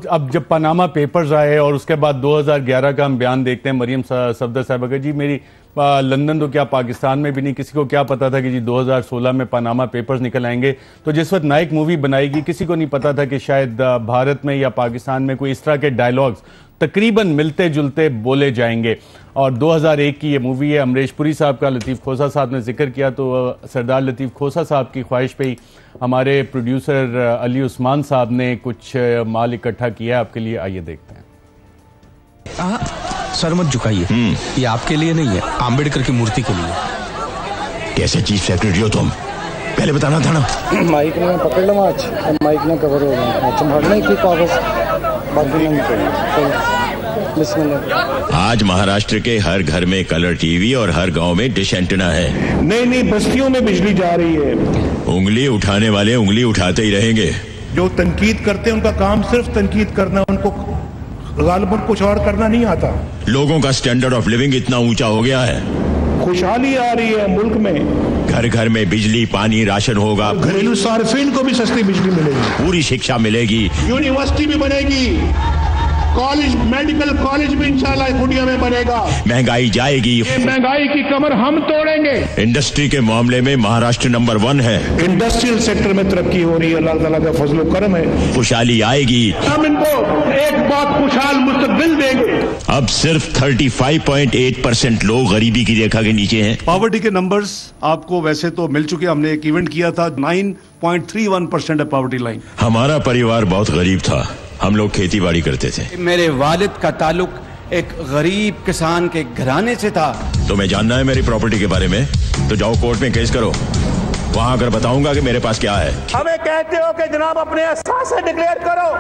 अब जब Panama papers आए और उसके बाद 2011 का हम बयान देखते हैं मरियम सफदर साहब का, जी मेरी लंदन तो क्या पाकिस्तान में भी नहीं, किसी को क्या पता था कि जी 2016 में पनामा पेपर्स निकल आएंगे। तो जिस वक्त नाइक मूवी बनाएगी किसी को नहीं पता था कि शायद भारत में या पाकिस्तान में कोई इस तरह के डायलॉग्स तकरीबन मिलते जुलते बोले जाएंगे। और 2001 की ये मूवी है। अमरीश पुरी साहब का लतीफ़ खोसा साहब ने जिक्र किया, तो सरदार लतीफ़ खोसा साहब की ख्वाहिश पे ही हमारे प्रोड्यूसर अली उस्मान साहब ने कुछ माल इकट्ठा किया आपके लिए, आइए देखते हैं। सर मत झुकाइए, ये आपके लिए नहीं है, आम्बेडकर की मूर्ति के लिए। कैसे चीफ सेक्रेटरी हो तुम, पहले बताना था ना। माइक ने पकड़ लो, आज माइक ने कवर हो गया, संभालना ही कागज बाकी नहीं। आज महाराष्ट्र के हर घर में कलर टीवी और हर गांव में डिश एंटेना है। नई नई बस्तियों में बिजली जा रही है। उंगली उठाने वाले उंगली उठाते ही रहेंगे। जो तनकीद करते हैं उनका काम सिर्फ तनकीद करना, उनको गालिबन कुछ और करना नहीं आता। लोगों का स्टैंडर्ड ऑफ लिविंग इतना ऊंचा हो गया है, खुशहाली आ रही है मुल्क में। घर घर में बिजली पानी राशन होगा, घरेलू सार्फिन को भी सस्ती बिजली मिलेगी, पूरी शिक्षा मिलेगी, यूनिवर्सिटी भी बनेगी, कॉलेज मेडिकल कॉलेज भी इंशाल्लाह कुटिया में बनेगा। महंगाई जाएगी, ये महंगाई की कमर हम तोड़ेंगे। इंडस्ट्री के मामले में महाराष्ट्र नंबर 1 है। इंडस्ट्रियल सेक्टर में तरक्की हो रही है, अल्लाह ताला का फजल करम है। खुशहाली आएगी, हम इनको एक बहुत खुशहाल मुस्तकबिल देंगे। अब सिर्फ 35.8% लोग गरीबी की रेखा के नीचे हैं। पॉवर्टी के नंबर्स आपको वैसे तो मिल चुके, हमने एक इवेंट किया था, 9.31% है पॉवर्टी लाइन। हमारा परिवार बहुत गरीब था, हम लोग खेती बाड़ी करते थे। मेरे वालिद का ताल्लुक एक गरीब किसान के घराने से था। तुम्हें जानना है मेरी प्रॉपर्टी के बारे में तो जाओ कोर्ट में केस करो, वहां अगर बताऊंगा कि मेरे पास क्या है। हमें कहते हो कि जनाब अपने असासे डिक्लेयर करो।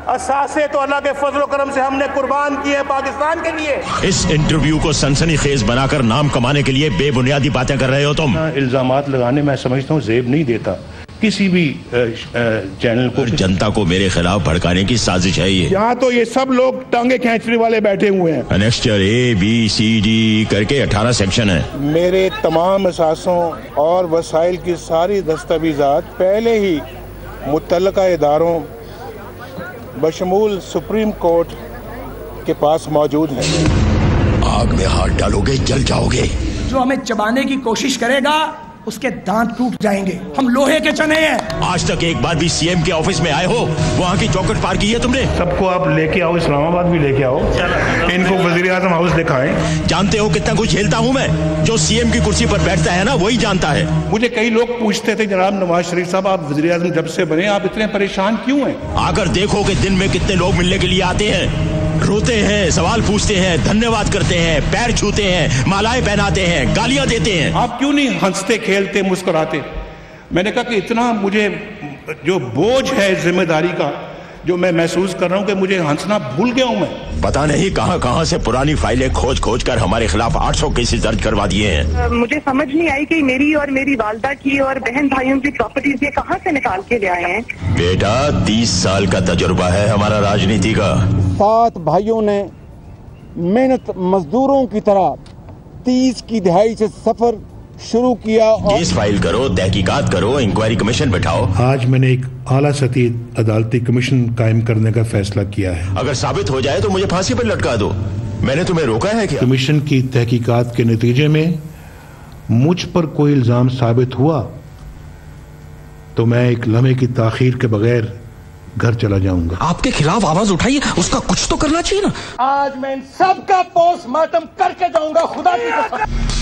असासे तो अल्लाह के फजल करम से हमने कुर्बान किए पाकिस्तान के लिए। इस इंटरव्यू को सनसनीखेज बनाकर नाम कमाने के लिए बेबुनियादी बातें कर रहे हो तुम। इल्जामात लगाने मैं समझता हूँ जेब नहीं देता किसी भी चैनल को। जनता को मेरे खिलाफ भड़काने की साजिश है ये। यहाँ तो ये सब लोग टांगे खींचने वाले बैठे हुए हैं। अनेक्स्चर ABCD करके 18 सेक्शन है। मेरे तमाम असासों और वसाइल की सारी दस्तावेजात पहले ही मुतल्लका इदारों बशमूल सुप्रीम कोर्ट के पास मौजूद है। आग में हाथ डालोगे जल जाओगे। जो हमें चबाने की कोशिश करेगा उसके दांत टूट जाएंगे। हम लोहे के चने हैं। आज तक एक बार भी CM के ऑफिस में आए हो? वहाँ की चौखट पार की है तुमने? सबको आप लेके आओ, इस्लामाबाद भी लेके आओ, इनको वजीर आजम हाउस दिखाएं। जानते हो कितना कुछ झेलता हूँ मैं? जो CM की कुर्सी पर बैठता है ना वही जानता है। मुझे कई लोग पूछते थे, जनाब नवाज शरीफ साहब आप वजीर आजम जब से बने आप इतने परेशान क्यों हैं? आकर देखो कि दिन में कितने लोग मिलने के लिए आते हैं, रोते हैं, सवाल पूछते हैं, धन्यवाद करते हैं, पैर छूते हैं, मालाएं पहनाते हैं, गालियां देते हैं। आप क्यों नहीं हंसते खेलते मुस्कुराते? मैंने कहा कि इतना मुझे जो बोझ है जिम्मेदारी का जो मैं महसूस कर रहा हूं कि मुझे हंसना भूल गया हूं मैं। पता नहीं कहां से पुरानी फाइलें खोज कर हमारे खिलाफ 800 केसेस दर्ज करवा दिए हैं। मुझे समझ नहीं आई कि मेरी और मेरी वालदा की और बहन भाइयों की प्रॉपर्टीज ये कहां से निकाल के ले आए हैं। बेटा 30 साल का तजुर्बा है हमारा राजनीति का। 7 भाइयों ने मेहनत मजदूरों की तरह 30 की दहाई से सफर शुरू किया। केस फाइल करो, तहकीकात करो, इंक्वायरी कमीशन बैठाओ। आज मैंने एक आला सतही अदालती कमीशन कायम करने का फैसला किया है। अगर साबित हो जाए तो मुझे फांसी पर लटका दो, मैंने तुम्हें रोका है क्या? कमीशन की तहकीकात के नतीजे में मुझ पर कोई इल्जाम साबित हुआ तो मैं एक लम्हे की ताखीर के बगैर घर चला जाऊंगा। आपके खिलाफ आवाज उठाइए, उसका कुछ तो करना चाहिए ना। आज मैं इन सब का पोस्टमार्टम करके जाऊंगा, खुदा की कसम।